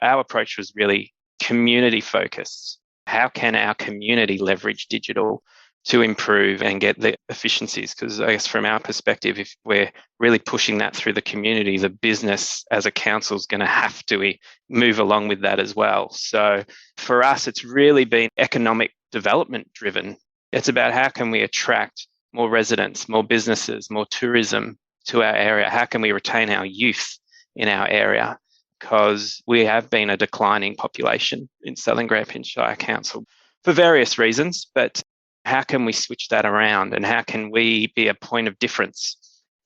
our approach was really community focused. How can our community leverage digital to improve and get the efficiencies? Because I guess from our perspective, if we're really pushing that through the community, the business as a council is going to have to move along with that as well. So for us, it's really been economic development driven. It's about how can we attract more residents, more businesses, more tourism to our area? How can we retain our youth in our area? Because we have been a declining population in Southern Grampians Shire Council for various reasons, but how can we switch that around, and how can we be a point of difference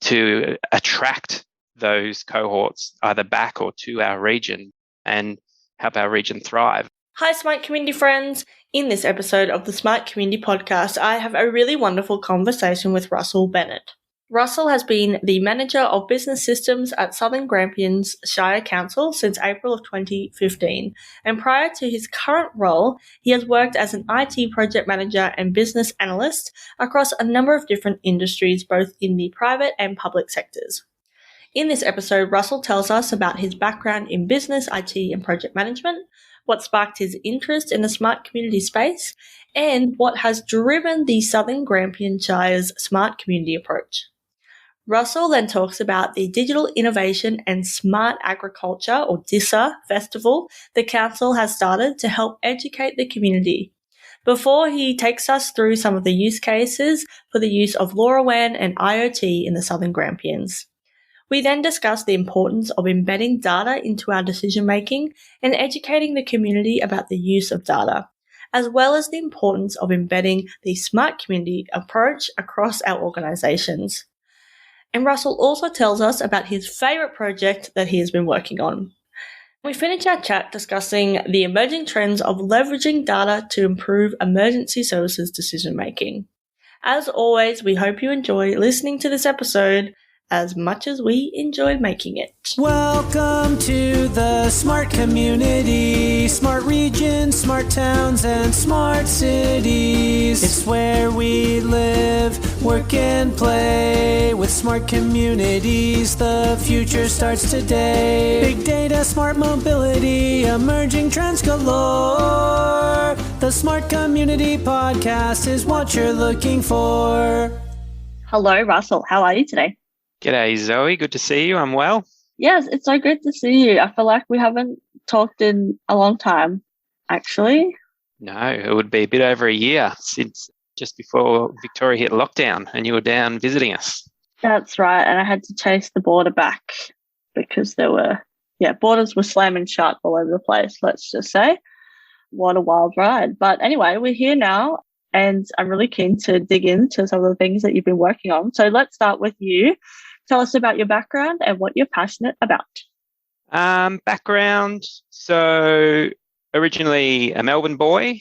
to attract those cohorts either back or to our region and help our region thrive? Hi, Smart Community friends. In this episode of the Smart Community Podcast, I have a really wonderful conversation with Russell Bennett. Russell has been the Manager of Business Systems at Southern Grampians Shire Council since April of 2015, and prior to his current role, he has worked as an IT project manager and business analyst across a number of different industries, both in the private and public sectors. In this episode, Russell tells us about his background in business, IT, and project management, what sparked his interest in the smart community space, and what has driven the Southern Grampians Shire's smart community approach. Russell then talks about the Digital Innovation and Smart Agriculture, or DISA, festival the council has started to help educate the community, before he takes us through some of the use cases for the use of LoRaWAN and IoT in the Southern Grampians. We then discuss the importance of embedding data into our decision-making and educating the community about the use of data, as well as the importance of embedding the smart community approach across our organisations. And Russell also tells us about his favourite project that he has been working on. We finish our chat discussing the emerging trends of leveraging data to improve emergency services decision-making. As always, we hope you enjoy listening to this episode as much as we enjoyed making it. Welcome to the smart community, smart regions, smart towns, and smart cities. It's where we live, work, and play. With smart communities, the future starts today. Big data, smart mobility, emerging trends galore. The Smart Community Podcast is what you're looking for. Hello, Russell. How are you today? G'day, Zoe. Good to see you. I'm well. Yes, it's so good to see you. I feel like we haven't talked in a long time, actually. No, it would be a bit over a year since just before Victoria hit lockdown and you were down visiting us. That's right. And I had to chase the border back because borders were slamming shut all over the place, let's just say. What a wild ride. But anyway, we're here now and I'm really keen to dig into some of the things that you've been working on. So let's start with you. Tell us about your background and what you're passionate about. Background. So originally a Melbourne boy,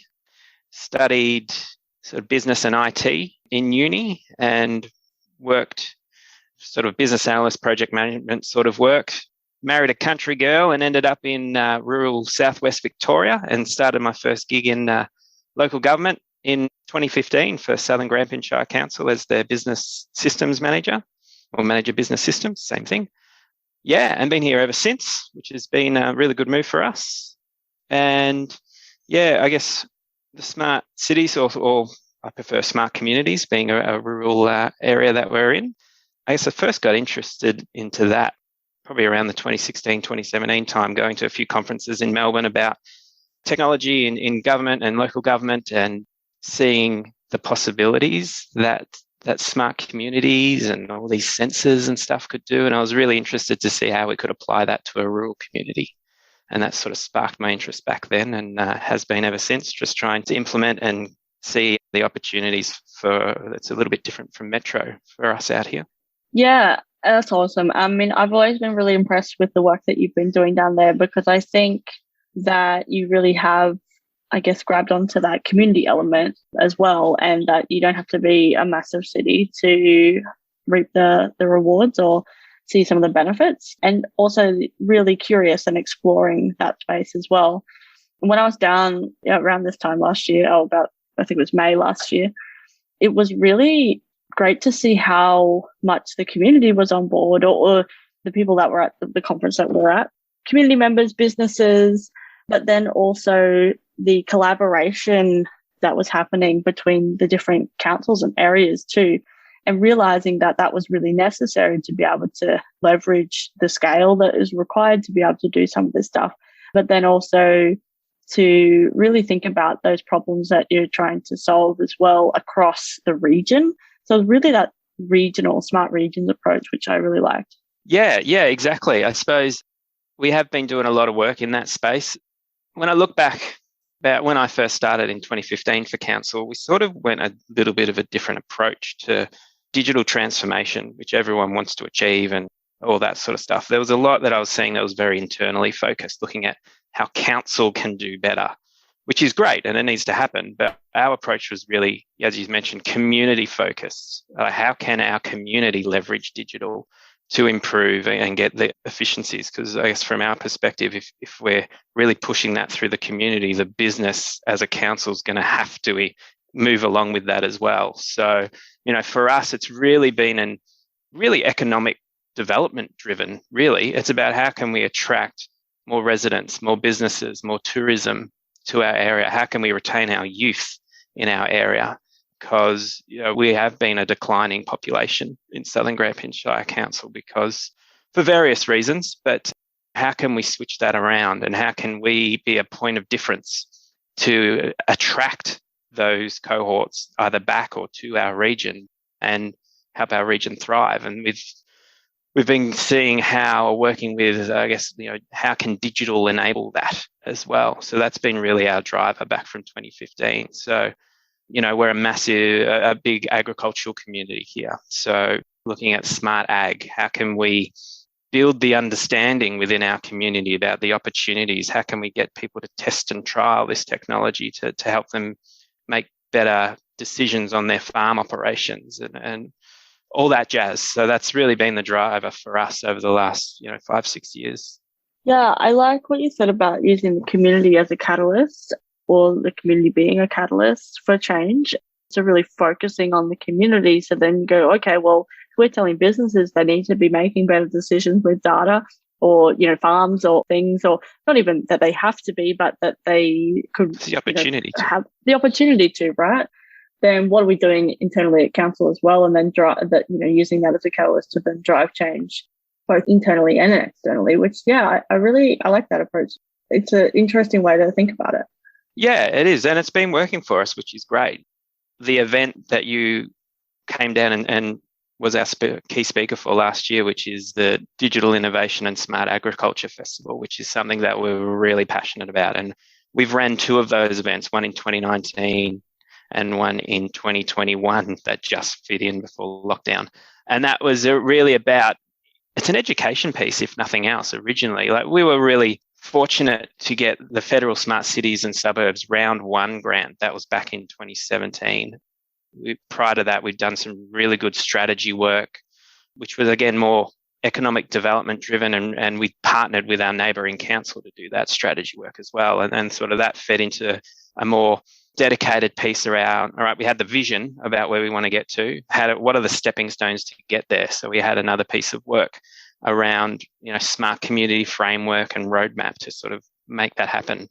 studied sort of business and IT in uni and worked sort of business analyst, project management sort of work. Married a country girl and ended up in rural southwest Victoria and started my first gig in local government in 2015 for Southern Grampians Shire Council as their business systems manager. Or manager business systems, same thing. Yeah, and been here ever since, which has been a really good move for us. And yeah, I guess the smart cities, or I prefer smart communities, being a rural area that we're in. I guess I first got interested into that probably around the 2016, 2017 time, going to a few conferences in Melbourne about technology in government and local government and seeing the possibilities that smart communities and all these sensors and stuff could do. And I was really interested to see how we could apply that to a rural community. And that sort of sparked my interest back then and has been ever since, just trying to implement and see the opportunities that's a little bit different from metro for us out here. Yeah, that's awesome. I mean, I've always been really impressed with the work that you've been doing down there because I think that you really have, I guess, grabbed onto that community element as well, and that you don't have to be a massive city to reap the rewards or see some of the benefits, and also really curious and exploring that space as well. And when I was down around this time last year, I think it was May last year, it was really great to see how much the community was on board, or the people that were at the conference that we're at. community members, businesses, but then also the collaboration that was happening between the different councils and areas too, and realizing that that was really necessary to be able to leverage the scale that is required to be able to do some of this stuff, but then also to really think about those problems that you're trying to solve as well across the region. So really that regional smart regions approach, which I really liked. Yeah, exactly. I suppose we have been doing a lot of work in that space. When I look back about when I first started in 2015 for council, we sort of went a little bit of a different approach to digital transformation, which everyone wants to achieve and all that sort of stuff. There was a lot that I was seeing that was very internally focused, looking at how council can do better, which is great and it needs to happen. But our approach was really, as you mentioned, community focused. How can our community leverage digital to improve and get the efficiencies? Because I guess from our perspective, if we're really pushing that through the community, the business as a council is going to have to move along with that as well. So, for us, it's really been an really economic development driven, really. It's about how can we attract more residents, more businesses, more tourism to our area? How can we retain our youth in our area? Because we have been a declining population in Southern Grampians Shire Council because for various reasons, but how can we switch that around and how can we be a point of difference to attract those cohorts either back or to our region and help our region thrive? And we've been seeing how working with, how can digital enable that as well? So that's been really our driver back from 2015. So, we're a big agricultural community here. So looking at smart ag, how can we build the understanding within our community about the opportunities? How can we get people to test and trial this technology to help them make better decisions on their farm operations and all that jazz? So that's really been the driver for us over the last, 5-6 years. Yeah, I like what you said about using the community as a catalyst, or the community being a catalyst for change. So really focusing on the community. So then you go, okay, well, if we're telling businesses they need to be making better decisions with data or, farms or things, or not even that they have to be, but that they could the opportunity to have the opportunity to, right? Then what are we doing internally at council as well? And then using that as a catalyst to then drive change both internally and externally, which, I like that approach. It's an interesting way to think about it. Yeah, it is. And it's been working for us, which is great. The event that you came down and was our key speaker for last year, which is the Digital Innovation and Smart Agriculture Festival, which is something that we're really passionate about. And we've ran 2 of those events, one in 2019 and one in 2021 that just fit in before lockdown. And that was really about, it's an education piece, if nothing else, originally. Like, we were really fortunate to get the Federal Smart Cities and Suburbs Round 1 grant. That was back in 2017. Prior to that, we've done some really good strategy work, which was, again, more economic development driven, and we partnered with our neighbouring council to do that strategy work as well. And sort of that fed into a more dedicated piece around, all right, we had the vision about where we want to get to, what are the stepping stones to get there? So we had another piece of work around, smart community framework and roadmap to sort of make that happen.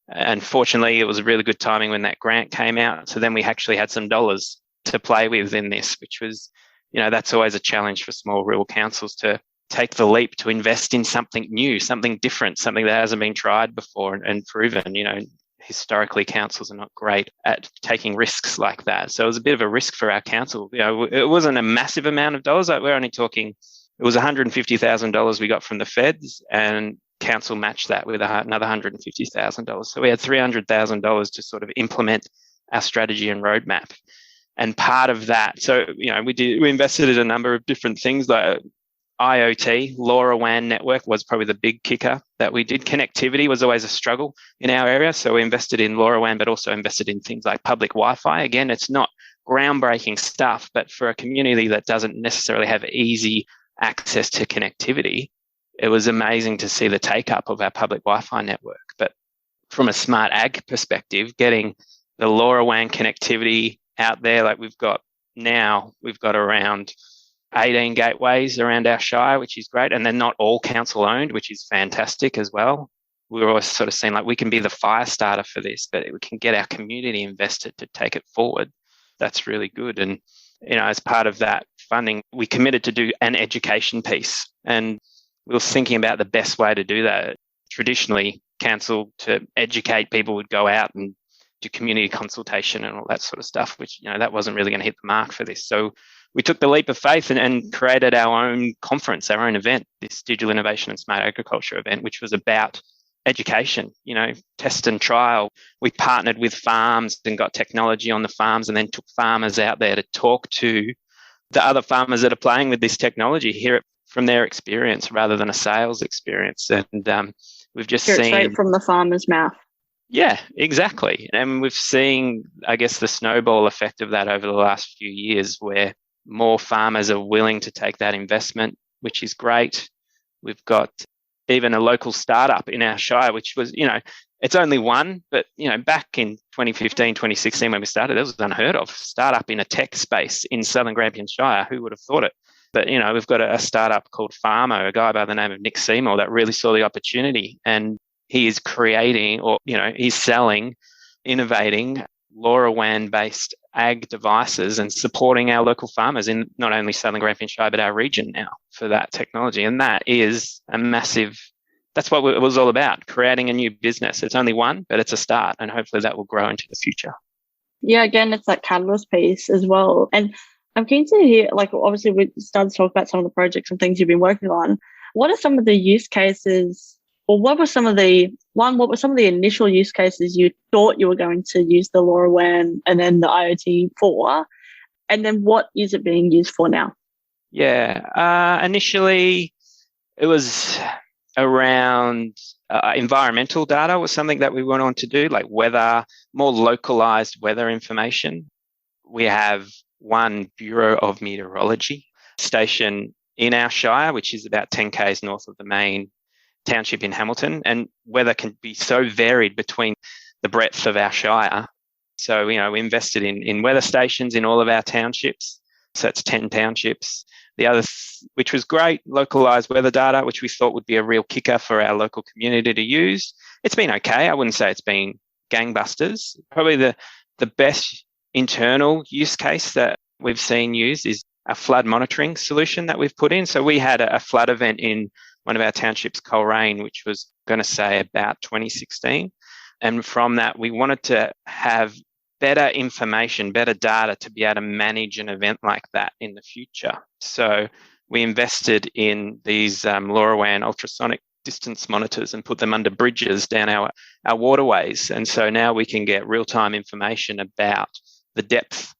And fortunately, it was a really good timing when that grant came out. So then we actually had some dollars to play with in this, which was, that's always a challenge for small rural councils to take the leap to invest in something new, something different, something that hasn't been tried before and proven. Historically, councils are not great at taking risks like that. So it was a bit of a risk for our council. It wasn't a massive amount of dollars. We're only talking, it was $150,000 we got from the feds, and council matched that with another $150,000. So we had $300,000 to sort of implement our strategy and roadmap. And part of that, so we invested in a number of different things like IoT, LoRaWAN network was probably the big kicker that we did. Connectivity was always a struggle in our area, so we invested in LoRaWAN, but also invested in things like public Wi-Fi. Again, it's not groundbreaking stuff, but for a community that doesn't necessarily have easy access to connectivity, it was amazing to see the take-up of our public Wi-Fi network. But from a smart ag perspective, getting the LoRaWAN connectivity out there, like we've got around 18 gateways around our shire, which is great. And they're not all council owned, which is fantastic as well. We were always sort of seeing like we can be the fire starter for this, but we can get our community invested to take it forward. That's really good. And, as part of that funding, we committed to do an education piece. And we were thinking about the best way to do that. Traditionally, council to educate people would go out and do community consultation and all that sort of stuff, which, that wasn't really going to hit the mark for this. So we took the leap of faith and created our own conference, our own event, this Digital Innovation and Smart Agriculture event, which was about education, test and trial. We partnered with farms and got technology on the farms and then took farmers out there to talk to the other farmers that are playing with this technology, hear it from their experience rather than a sales experience. And we've just hear it seen straight from the farmer's mouth. Yeah, exactly. And we've seen, I guess, the snowball effect of that over the last few years where more farmers are willing to take that investment, which is great. We've got even a local startup in our shire, which was, it's only one, but, back in 2015, 2016, when we started, it was unheard of. Startup in a tech space in Southern Grampians Shire, who would have thought it? But, we've got a startup called Farmo, a guy by the name of Nick Seymour that really saw the opportunity, and he is creating he's selling, innovating LoRaWAN-based ag devices and supporting our local farmers in not only Southern Grampians Shire, but our region now for that technology. And that is that's what it was all about, creating a new business. It's only one, but it's a start, and hopefully that will grow into the future. Yeah, again, it's that catalyst piece as well. And I'm keen to hear, obviously we started to talk about some of the projects and things you've been working on. What are some of the use cases, or what were some of the initial use cases you thought you were going to use the LoRaWAN and then the IoT for? And then what is it being used for now? Yeah, initially it was around environmental data was something that we went on to do, like weather, more localized weather information. We have one Bureau of Meteorology station in our shire, which is about 10 k's north of the main township in Hamilton, and weather can be so varied between the breadth of our shire. So, we invested in weather stations in all of our townships. So that's 10 townships. The other, which was great, localized weather data, which we thought would be a real kicker for our local community to use. It's been okay. I wouldn't say it's been gangbusters. Probably the best internal use case that we've seen used is a flood monitoring solution that we've put in. So we had a flood event in one of our townships, Coleraine, which was going to say about 2016. And from that, we wanted to have better information, better data to be able to manage an event like that in the future. So we invested in these LoRaWAN ultrasonic distance monitors and put them under bridges down our waterways. And so now we can get real-time information about the depth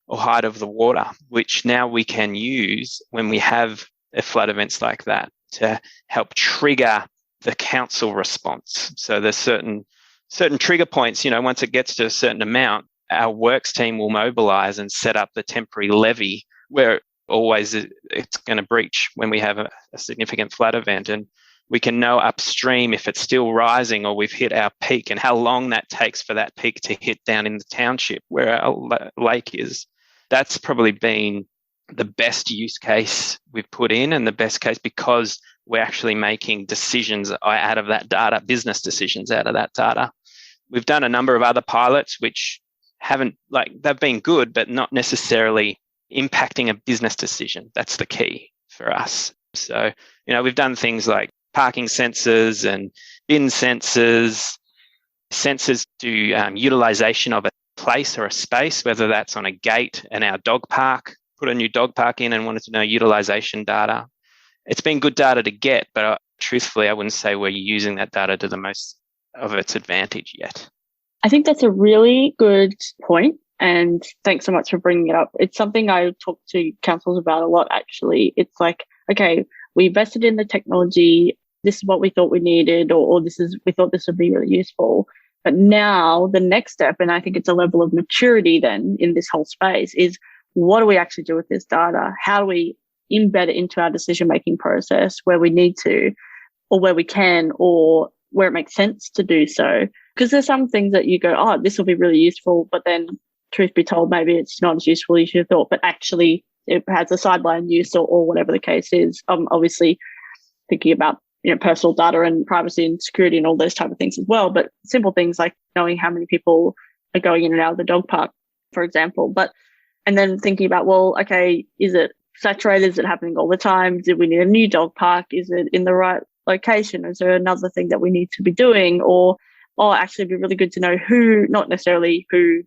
or height of the water, which now we can use when we have flood events like that to help trigger the council response. So there's certain trigger points, once it gets to a certain amount, our works team will mobilise and set up the temporary levee where always it's going to breach when we have a significant flood event. And we can know upstream if it's still rising or we've hit our peak and how long that takes for that peak to hit down in the township where our lake is. That's probably been the best use case we've put in, and the best case because we're actually making decisions out of that data, business decisions out of that data. We've done a number of other pilots which they've been good, but not necessarily impacting a business decision. That's the key for us. So, we've done things like parking sensors and bin sensors. Sensors do utilization of a place or a space, whether that's on a gate in our dog park, put a new dog park in and wanted to know utilization data. It's been good data to get, but truthfully, I wouldn't say we're using that data to the most of its advantage yet. I think that's a really good point, and thanks so much for bringing it up. It's something I talk to councils about a lot, actually. It's like, okay, we invested in the technology. This is what we thought we needed, or we thought this would be really useful. But now the next step, and I think it's a level of maturity then in this whole space, is what do we actually do with this data? How do we embed it into our decision-making process where we need to, or where we can, or where it makes sense to do so? Because there's some things that you go, this will be really useful, but then truth be told, maybe it's not as useful as you thought, but actually it has a sideline use or whatever the case is. Obviously thinking about personal data and privacy and security and all those type of things as well. But simple things like knowing how many people are going in and out of the dog park, for example. And then thinking about, well, okay, is it saturated? Is it happening all the time? Do we need a new dog park? Is it in the right location? Is there another thing that we need to be doing? Or actually it'd be really good to know who, not necessarily who,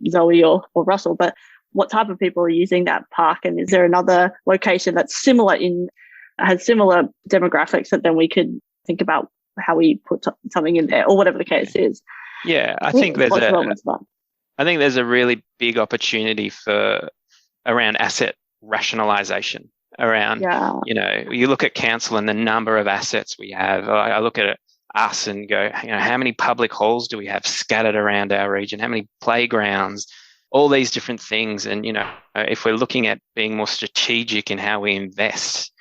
Zoe or Russell, but what type of people are using that park, and is there another location that's has similar demographics that then we could think about how we put something in there or whatever the case is. Yeah, I think there's a really big opportunity around asset rationalization around, you look at council and the number of assets we have. I look at us and go, how many public halls do we have scattered around our region? How many playgrounds? All these different things. And, if we're looking at being more strategic in how we invest,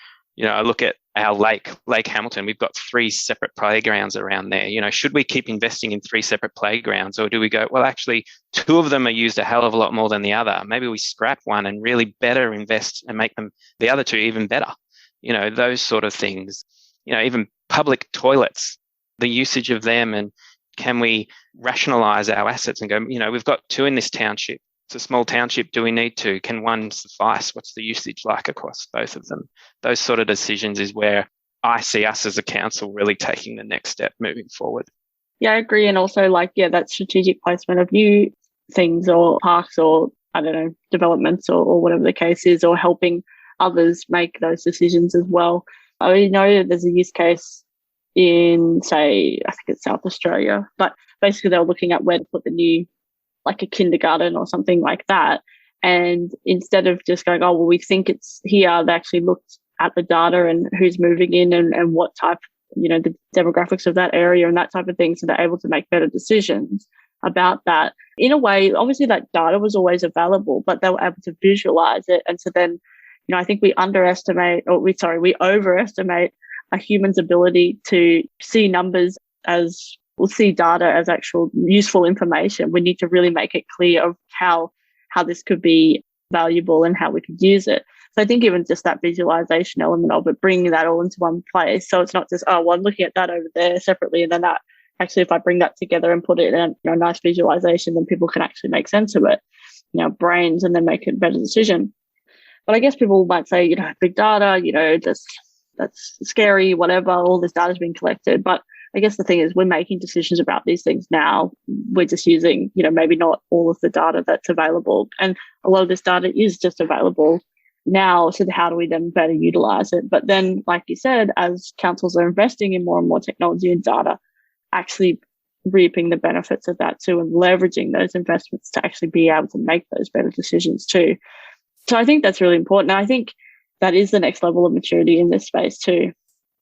I look at our Lake Hamilton, we've got 3 separate playgrounds around there. Should we keep investing in 3 separate playgrounds, or do we go, well, actually 2 of them are used a hell of a lot more than the other. Maybe we scrap one and really better invest and make the other 2 even better. Those sort of things. Even public toilets, the usage of them, and can we rationalize our assets and go, we've got 2 in this township. It's a small township. Do we need 2? Can 1 suffice? What's the usage like across both of them? Those sort of decisions is where I see us as a council really taking the next step moving forward. Yeah, I agree. And also that strategic placement of new things or parks or, developments or whatever the case is, or helping others make those decisions as well. I know there's a use case in, say, I think it's South Australia, but basically they were looking at where to put the new, like a kindergarten or something like that. And instead of just going, oh, well, we think it's here, they actually looked at the data and who's moving in and what type, the demographics of that area and that type of thing. So they're able to make better decisions about that. In a way, obviously that data was always available, but they were able to visualize it. And so then, I think we overestimate a human's ability to see numbers as, we'll see data as actual useful information. We need to really make it clear of how this could be valuable and how we could use it. So I think even just that visualization element of it, bringing that all into one place. So it's not just, oh, well, I'm looking at that over there separately. And then that actually, if I bring that together and put it in a nice visualization, then people can actually make sense of it, brains, and then make a better decision. But I guess people might say, big data, that's scary, whatever, all this data is being collected. But I guess the thing is we're making decisions about these things now. We're just using, maybe not all of the data that's available. And a lot of this data is just available now. So how do we then better utilize it? But then, like you said, as councils are investing in more and more technology and data, actually reaping the benefits of that too, and leveraging those investments to actually be able to make those better decisions too. So I think that's really important. And I think that is the next level of maturity in this space too.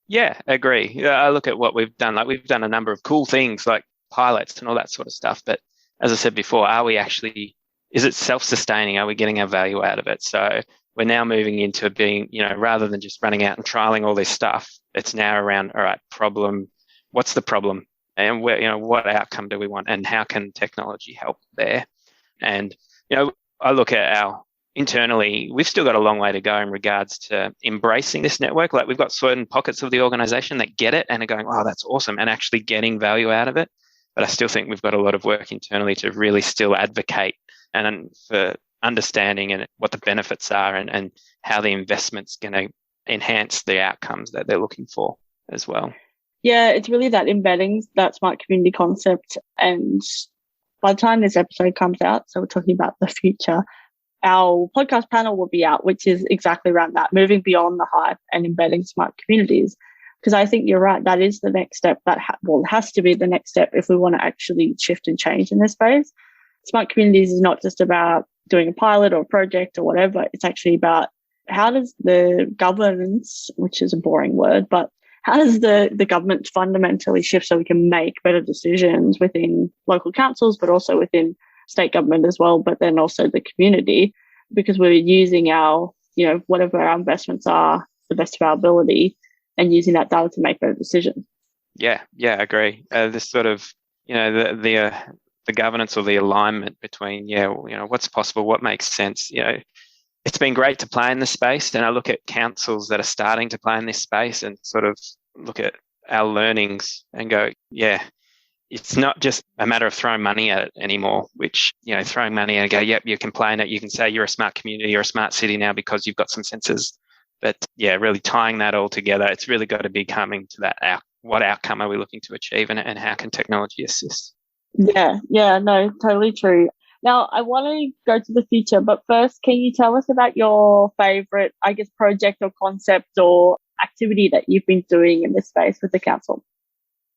Yeah, I agree. I look at what we've done. Like, we've done a number of cool things like pilots and all that sort of stuff. But as I said before, is it self-sustaining? Are we getting our value out of it? So we're now moving into being, rather than just running out and trialing all this stuff, it's now around, all right, problem. What's the problem? And where, what outcome do we want? And how can technology help there? And, I look at internally, we've still got a long way to go in regards to embracing this network. Like, we've got certain pockets of the organization that get it and are going, oh, that's awesome, and actually getting value out of it. But I still think we've got a lot of work internally to really still advocate and for understanding and what the benefits are and how the investment's going to enhance the outcomes that they're looking for as well. Yeah, it's really that embedding, that smart community concept. And by the time this episode comes out, so we're talking about the future, our podcast panel will be out, which is exactly around that, moving beyond the hype and embedding smart communities. Because I think you're right, that is the next step. It has to be the next step if we want to actually shift and change in this space. Smart communities is not just about doing a pilot or a project or whatever. It's actually about how does the governance, which is a boring word, but how does the government fundamentally shift so we can make better decisions within local councils, but also within state government as well, but then also the community, because we're using our, whatever our investments are, the best of our ability, and using that data to make better decisions. Yeah, I agree. This sort of, the governance or the alignment between, what's possible, what makes sense. it's been great to play in this space. And I look at councils that are starting to play in this space and sort of look at our learnings and go, yeah, it's not just a matter of throwing money at it anymore, which, throwing money and go, yep, you can play in it. You can say you're a smart community, you're a smart city now because you've got some sensors. But yeah, really tying that all together, it's really got to be coming to that what outcome are we looking to achieve and how can technology assist? Yeah, no, totally true. Now, I want to go to the future, but first, can you tell us about your favorite, project or concept or activity that you've been doing in this space with the council?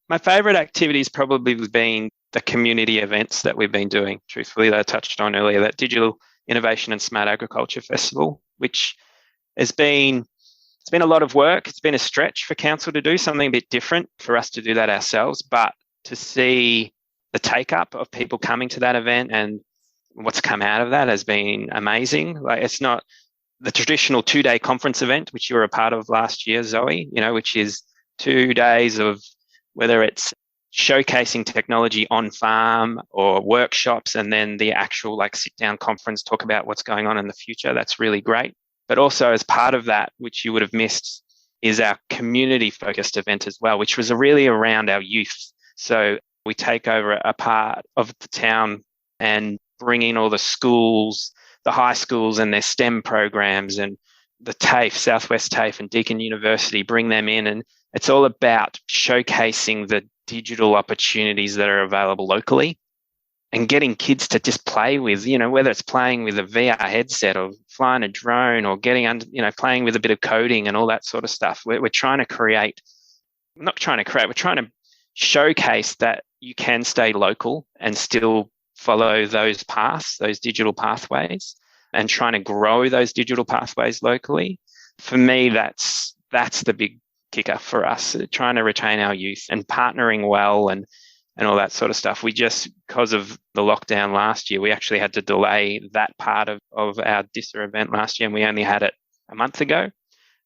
My favorite activity has probably been the community events that we've been doing. Truthfully, that I touched on earlier, that Digital Innovation and Smart Agriculture Festival, which it's been a lot of work. It's been a stretch for council to do something a bit different, for us to do that ourselves, but to see the take up of people coming to that event and what's come out of that has been amazing. Like, it's not the traditional 2-day conference event, which you were a part of last year, Zoe, which is 2 days of whether it's showcasing technology on farm or workshops, and then the actual sit down conference, talk about what's going on in the future. That's really great. But also as part of that, which you would have missed, is our community focused event as well, which was really around our youth. So we take over a part of the town and bring in all the schools, the high schools and their STEM programs, and the TAFE, Southwest TAFE and Deakin University, bring them in. And it's all about showcasing the digital opportunities that are available locally and getting kids to just play with, whether it's playing with a VR headset or flying a drone or getting under, playing with a bit of coding and all that sort of stuff. We're trying to we're trying to showcase that you can stay local and still follow those paths, those digital pathways, and trying to grow those digital pathways locally. For me, that's the big kicker for us, trying to retain our youth and partnering well and all that sort of stuff. We just, because of the lockdown last year, we actually had to delay that part of our DISA event last year, and we only had it a month ago.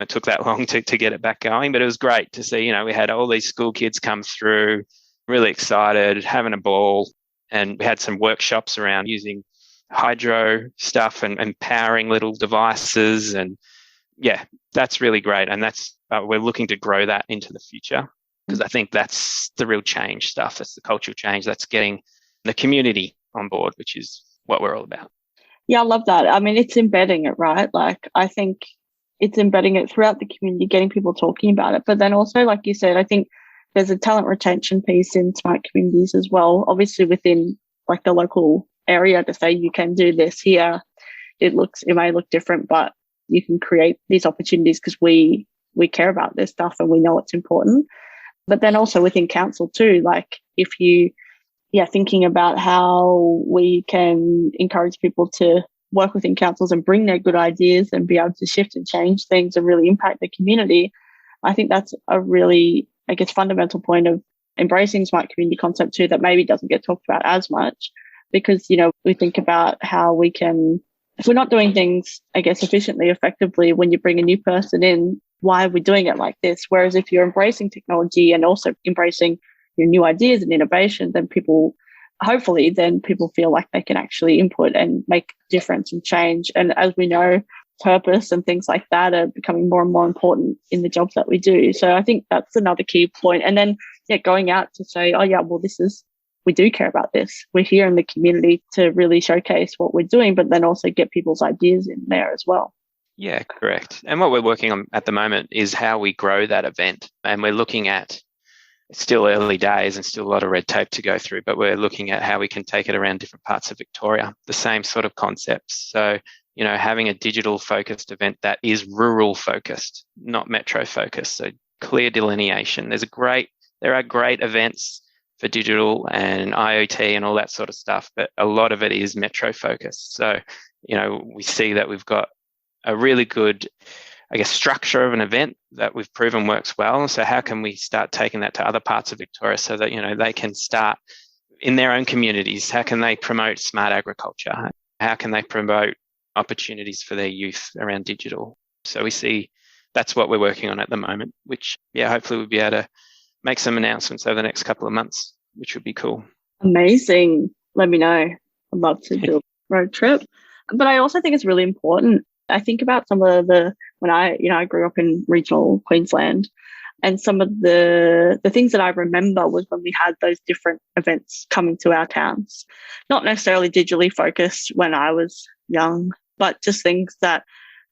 It took that long to get it back going, but it was great to see, we had all these school kids come through, really excited, having a ball, and we had some workshops around using hydro stuff and powering little devices. And yeah, that's really great. And we're looking to grow that into the future, because I think that's the real change stuff. That's the cultural change. That's getting the community on board, which is what we're all about. Yeah, I love that. I mean, it's embedding it, right? I think it's embedding it throughout the community, getting people talking about it. But then also, like you said, I think there's a talent retention piece in smart communities as well. Obviously, within the local area, to say you can do this here, it may look different, but you can create these opportunities because we care about this stuff and we know it's important. But then also within council too, if you, thinking about how we can encourage people to work within councils and bring their good ideas and be able to shift and change things and really impact the community. I think that's a really, fundamental point of embracing smart community concept too, that maybe doesn't get talked about as much, because, we think about how we can, if we're not doing things, efficiently, effectively, when you bring a new person in, why are we doing it like this? Whereas if you're embracing technology and also embracing your new ideas and innovation, then people feel like they can actually input and make a difference and change. And as we know, purpose and things like that are becoming more and more important in the jobs that we do. So I think that's another key point. And then going out to say, we do care about this. We're here in the community to really showcase what we're doing, but then also get people's ideas in there as well. Yeah, correct. And what we're working on at the moment is how we grow that event. And we're looking at, it's still early days and still a lot of red tape to go through, but we're looking at how we can take it around different parts of Victoria, the same sort of concepts. So, having a digital focused event that is rural focused, not metro focused. So clear delineation. There are great events for digital and IoT and all that sort of stuff, but a lot of it is metro focused. So, we see that we've got a really good, structure of an event that we've proven works well. So how can we start taking that to other parts of Victoria so that, they can start in their own communities? How can they promote smart agriculture? How can they promote opportunities for their youth around digital? So we see that's what we're working on at the moment, which, hopefully we'll be able to make some announcements over the next couple of months, which would be cool. Amazing. Let me know. I'd love to do a road trip. But I also think it's really important I think about some of when I grew up in regional Queensland, and some of the things that I remember was when we had those different events coming to our towns, not necessarily digitally focused when I was young, but just things that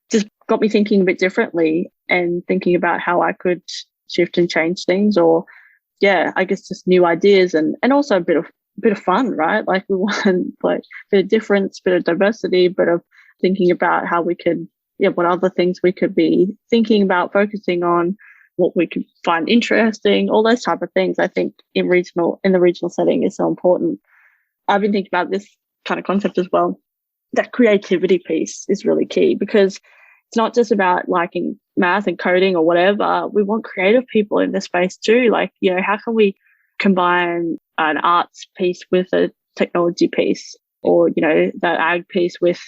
just got me thinking a bit differently and thinking about how I could shift and change things, or I guess just new ideas and also a bit of fun, right? Like we want like a bit of difference, bit of diversity, bit of thinking about how we could, what other things we could be thinking about, focusing on, what we could find interesting, all those type of things. I think in the regional setting is so important. I've been thinking about this kind of concept as well. That creativity piece is really key, because it's not just about liking math and coding or whatever. We want creative people in this space too. Like, how can we combine an arts piece with a technology piece, or, that ag piece with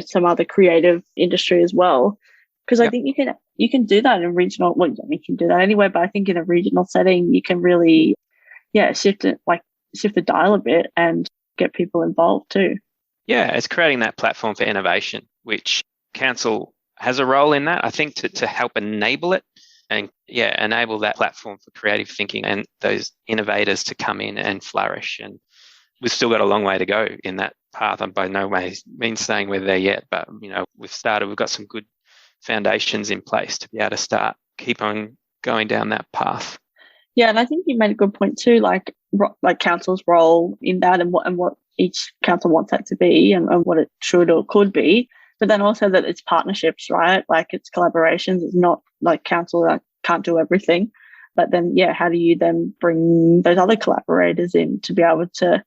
some other creative industry as well? Because I think you can do that in regional. Well, you can do that anyway, but I think in a regional setting, you can really, shift the dial a bit and get people involved too. Yeah, it's creating that platform for innovation, which council has a role in that, I think, to help enable it and, enable that platform for creative thinking and those innovators to come in and flourish. And we've still got a long way to go in that path. I'm by no means saying we're there yet, but, we've got some good foundations in place to be able to keep on going down that path. Yeah, and I think you made a good point too, like council's role in that, and what each council wants that to be, and what it should or could be. But then also that it's partnerships, right? Like it's collaborations. It's not like council that can't do everything. But then, how do you then bring those other collaborators in to be able to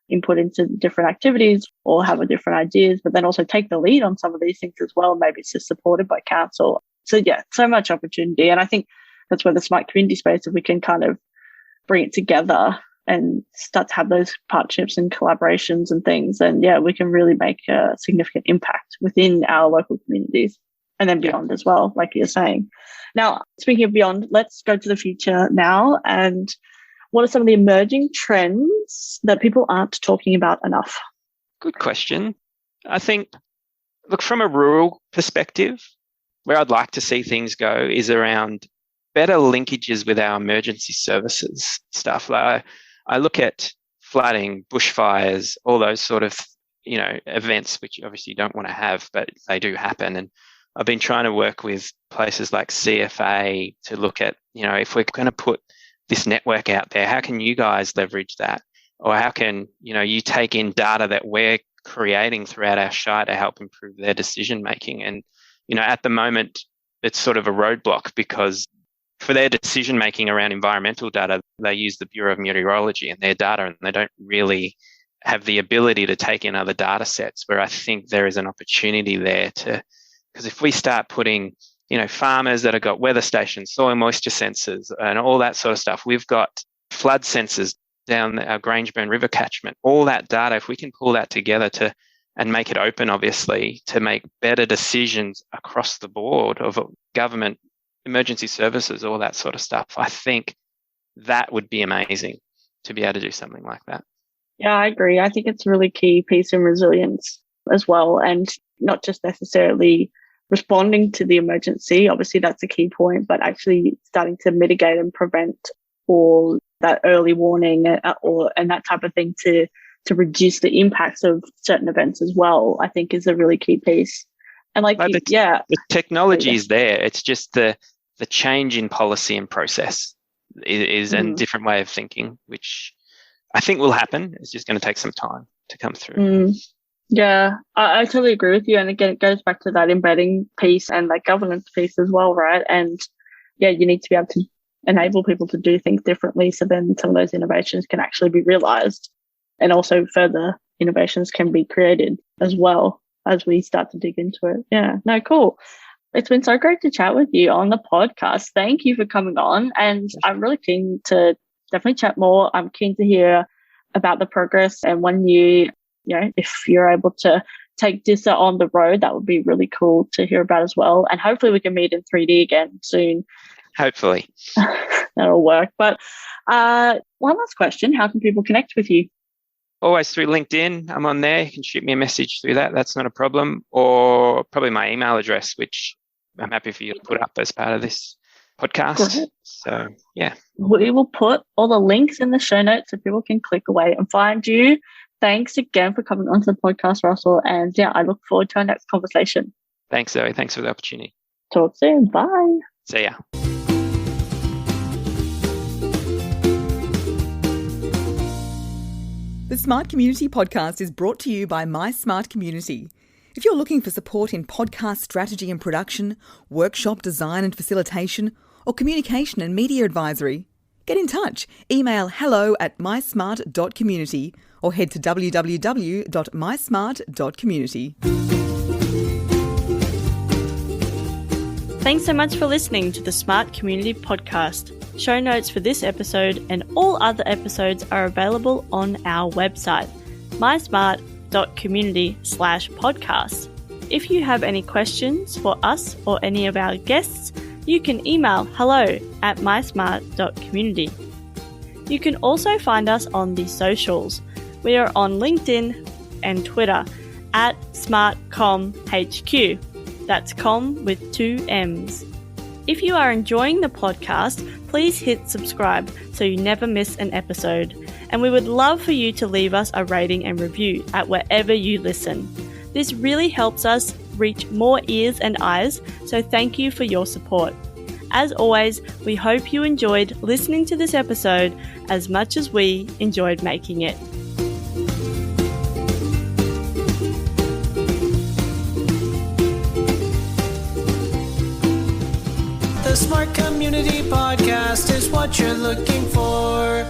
input into different activities or have different ideas, but then also take the lead on some of these things as well? Maybe it's just supported by council. So so much opportunity. And I think that's where the smart community space, if we can kind of bring it together and start to have those partnerships and collaborations and things, then we can really make a significant impact within our local communities and then beyond as well, like you're saying. Now, speaking of beyond, let's go to the future now. And what are some of the emerging trends that people aren't talking about enough? Good question. I think, look, from a rural perspective, where I'd like to see things go is around better linkages with our emergency services stuff. Like I look at flooding, bushfires, all those sort of, events, which obviously you don't want to have, but they do happen. And I've been trying to work with places like CFA to look at, if we're going to put this network out there, how can you guys leverage that? Or how can, you take in data that we're creating throughout our shire to help improve their decision making? And, at the moment, it's sort of a roadblock, because for their decision making around environmental data, they use the Bureau of Meteorology and their data, and they don't really have the ability to take in other data sets, where I think there is an opportunity there because if we start putting, farmers that have got weather stations, soil moisture sensors and all that sort of stuff, we've got flood sensors down our Grangeburn River catchment, all that data, if we can pull that together and make it open, obviously, to make better decisions across the board of government, emergency services, all that sort of stuff, I think that would be amazing to be able to do something like that. Yeah, I agree. I think it's a really key piece in resilience as well, and not just necessarily responding to the emergency. Obviously, that's a key point, but actually starting to mitigate and prevent, or that early warning and that type of thing to reduce the impacts of certain events as well, I think is a really key piece. And the technology is there. It's just the change in policy and process is a different way of thinking, which I think will happen. It's just going to take some time to come through. Yeah, I totally agree with you. And again, it goes back to that embedding piece and that governance piece as well, right? And you need to be able to enable people to do things differently, so then some of those innovations can actually be realized, and also further innovations can be created as well as we start to dig into it. Yeah, no, cool. It's been so great to chat with you on the podcast. Thank you for coming on. And I'm really keen to definitely chat more. I'm keen to hear about the progress, and when if you're able to take DISA on the road, that would be really cool to hear about as well. And hopefully we can meet in 3D again soon. Hopefully. That'll work. But one last question, how can people connect with you? always through LinkedIn. I'm on there. You can shoot me a message through that. That's not a problem. Or probably my email address, which I'm happy for you to put up as part of this podcast. Great. So, yeah. We will put all the links in the show notes so people can click away and find you. Thanks again for coming onto the podcast, Russell. And I look forward to our next conversation. Thanks, Zoe. Thanks for the opportunity. Talk soon. Bye. See ya. The Smart Community podcast is brought to you by My Smart Community. If you're looking for support in podcast strategy and production, workshop design and facilitation, or communication and media advisory, get in touch. Email hello@mysmart.community or head to www.mysmart.community. Thanks so much for listening to the Smart Community Podcast. Show notes for this episode and all other episodes are available on our website, mysmart.community/podcast. If you have any questions for us or any of our guests, you can email hello@mysmart.community. You can also find us on the socials. We are on LinkedIn and Twitter @SmartComHQ. That's com with 2 M's. If you are enjoying the podcast, please hit subscribe so you never miss an episode. And we would love for you to leave us a rating and review at wherever you listen. This really helps us reach more ears and eyes, so thank you for your support. As always, we hope you enjoyed listening to this episode as much as we enjoyed making it. The Smart Community Podcast is what you're looking for.